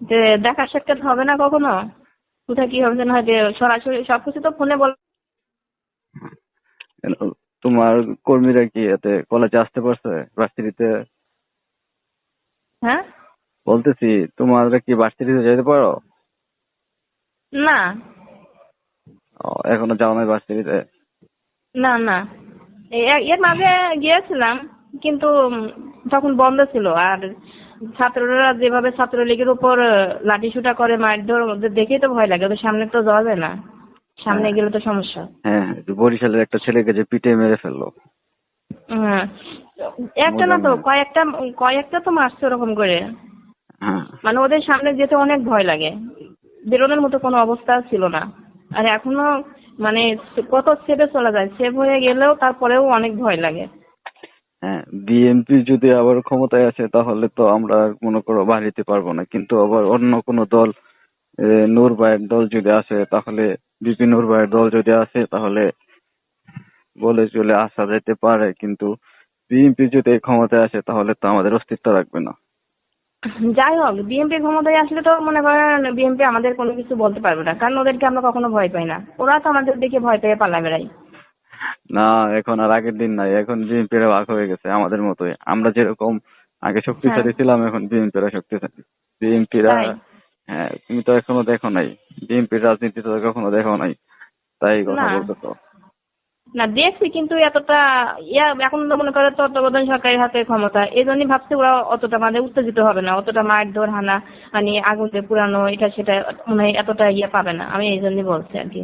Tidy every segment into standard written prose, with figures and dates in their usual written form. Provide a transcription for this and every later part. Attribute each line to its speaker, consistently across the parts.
Speaker 1: যে দেখা সাক্ষাৎ হবে না কখনো? কোথায় কি হবে যেন হয় যে সরাসরি সবকিছু তো ফোনে বল।
Speaker 2: কেন, তোমার কর্মীরা কি এতে কলেজে আসতে পারছে ভার্সিটিতে?
Speaker 1: হ্যাঁ?
Speaker 2: বলতেছি তোমরা কি ভার্সিটিতে যেতে পারো?
Speaker 1: না
Speaker 2: এখনো যাও নাই ভার্সিটিতে?
Speaker 1: না না, এর মাঝে গিয়েছিলাম, কিন্তু তখন বন্ধ ছিল। আর ছাত্ররা যেভাবে ছাত্রলীগের উপর লাঠিসোঁটা করে মারধর, ওদের দেখেই তো ভয় লাগে। ওদের সামনে তো যাওয়া যায় না, সামনে
Speaker 2: হ্যাঁ
Speaker 1: গেলে তো সমস্যা।
Speaker 2: হ্যাঁ, বরিশালের একটা ছেলেকে যে পিটে মেরে ফেললো।
Speaker 1: হ্যাঁ, একটা না
Speaker 2: মজা
Speaker 1: তো
Speaker 2: না।
Speaker 1: কয়েকটা, কয়েকটা তো মারছে ওরকম করে।
Speaker 2: হ্যাঁ
Speaker 1: মানে ওদের সামনে যেতে অনেক ভয় লাগে, বেরোনোর মতো কোনো অবস্থা ছিল না। আর এখনো মানে কত সেভে চলে যায়, সেভ হয়ে গেলেও তারপরেও অনেক ভয় লাগে।
Speaker 2: হ্যাঁ, বিএনপি যদি আবার ক্ষমতায় আসে তাহলে তো আমরা আর মনে করো বাড়িতে পারবো না, কিন্তু আবার অন্য কোনো দল, নূর ভাইয়ের দল যদি আসে তাহলে, বিপি নূর ভাইয়ের দল যদি আসে তাহলে বলে চলে আসা যেতে পারে, কিন্তু বিএনপি যদি ক্ষমতায় আসে তাহলে তো আমাদের অস্তিত্ব রাখবে না।
Speaker 1: যাই হোক, বিএনপি ক্ষমতায় আসলে তো মনে করেন বিএনপি আমাদের কোনো কিছু বলতে পারবে না, কারণ ওদেরকে আমরা কখনো ভয় পাই না। ওরা তো আমাদের দেখে ভয় পেয়ে পালা বেড়ায়।
Speaker 2: না, এখন আর আগের দিন নাই, এখন বিএনপির ভাগ হয়ে গেছে আমাদের মতোই। আমরা যেরকম আগে
Speaker 1: হ্যাঁ,
Speaker 2: শক্তিশালী ছিলাম, এখন বিএনপিরা শক্তিশালী। বিএনপিরা,
Speaker 1: তাই।
Speaker 2: হ্যাঁ তুমি তো এখনো দেখো নাই, বিএনপির রাজনীতি তো কখনো দেখো নাই, তাই কথা
Speaker 1: না
Speaker 2: বলতেছো।
Speaker 1: না, দেখছি, কিন্তু এতটা এখন তো মনে করে তত্ত্বাবধান সরকারের হাতে ক্ষমতা, এই জন্যই ভাবছে ওরা অতটা মানে উত্তেজিত হবে না, অতটা মারধর হানা মানে আগুনে পুরানো এটা সেটা মনে হয় এতটা পাবে না। আমি এই জন্যই বলছি আর কি।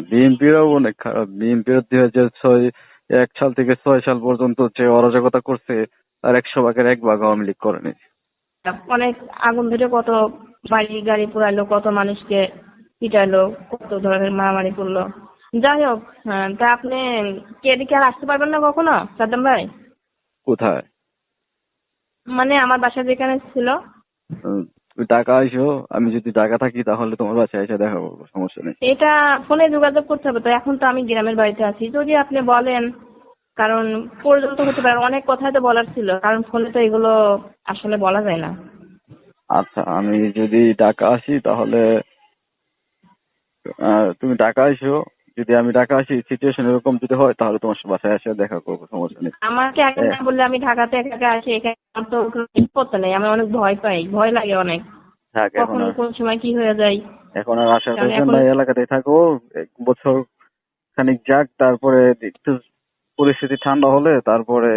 Speaker 2: বিএনপিরাও অনেক খারাপ। বিএনপির 2006 থেকে 6 সাল পর্যন্ত যে অরাজকতা করছে তার 100 ভাগের 1 ভাগ আওয়ামী লীগ করেনি।
Speaker 1: অনেক আগুন ধরে কত বাড়ি গাড়ি পোড়াইলো, কত মানুষকে পিটাইলো, কত ধরনের মারামারি করলো। যাই হোক, তা আপনি কি এদিকে আর আসতে পারবেন না কখনো সাদ্দাম ভাই?
Speaker 2: কোথায়?
Speaker 1: মানে আমার বাসা যেখানে ছিল।
Speaker 2: তুমি ঢাকা আইসো, আমি যদি ঢাকা থাকি তাহলে তোমার বাসায় এসে দেখা করবো, সমস্যা নেই।
Speaker 1: এটা ফোনে যোগাযোগ করতে হবে তো, এখন তো আমি গ্রামের বাড়িতে আছি। যদি আপনি বলেন, কারণ পর্যন্ত হতে পারে, অনেক কথাই তো বলার ছিল, কারণ ফোনে তো এগুলো আসলে বলা যায় না।
Speaker 2: আচ্ছা, আমি যদি ঢাকা আসি তাহলে তুমি ঢাকা আইসো। যদি আমি ঢাকা আসি, সিচুয়েশন এরকম যদি হয় তাহলে তোমার বাসায় এসে দেখা করবো, সমস্যা নেই।
Speaker 1: আমাকে আগে
Speaker 2: হ্যাঁ,
Speaker 1: না বললে আমি ঢাকাতে একা একা আসি, এখানে আমার তো কোনো নিরাপত্তা নেই। আমি অনেক ভয় পাই, ভয় লাগে অনেক,
Speaker 2: থাক এখন
Speaker 1: কখন
Speaker 2: আর,
Speaker 1: কোন সময় কি হয়ে যায়।
Speaker 2: এখন আর আসার
Speaker 1: কারণ
Speaker 2: প্রয়োজন
Speaker 1: এখন
Speaker 2: নাই, এলাকাতেই থাকো। 1 বছর খানিক যাক, তারপরে একটু পরিস্থিতি ঠান্ডা হলে তারপরে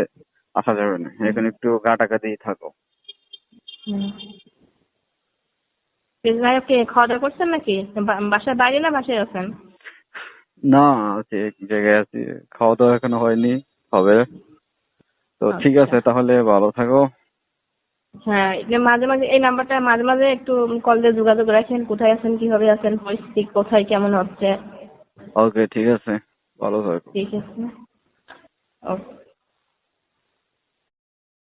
Speaker 2: আসা যাবে না, এখন একটু গা টাকা দিয়ে থাকো।
Speaker 1: ভাই আপনি খাওয়া দাওয়া করছেন নাকি? বাসার বাইরে না বাসায় আছেন?
Speaker 2: না, আছি এক জায়গায় আছি, খাওয়া দাওয়া এখনো হয়নি, হবে। তো ঠিক
Speaker 1: আচ্ছা,
Speaker 2: আছে, তাহলে ভালো থাকো।
Speaker 1: হ্যাঁ, এই যে মাঝে মাঝে এই নাম্বারটা মাঝে মাঝে একটু কল দিয়ে যোগাযোগ রাখেন, কোথায় আছেন, কিভাবে আছেন, পরিস্থিতি কোথায় কেমন হচ্ছে।
Speaker 2: ওকে, ঠিক আছে, ভালো থাকো।
Speaker 1: ঠিক আছে, ওকে।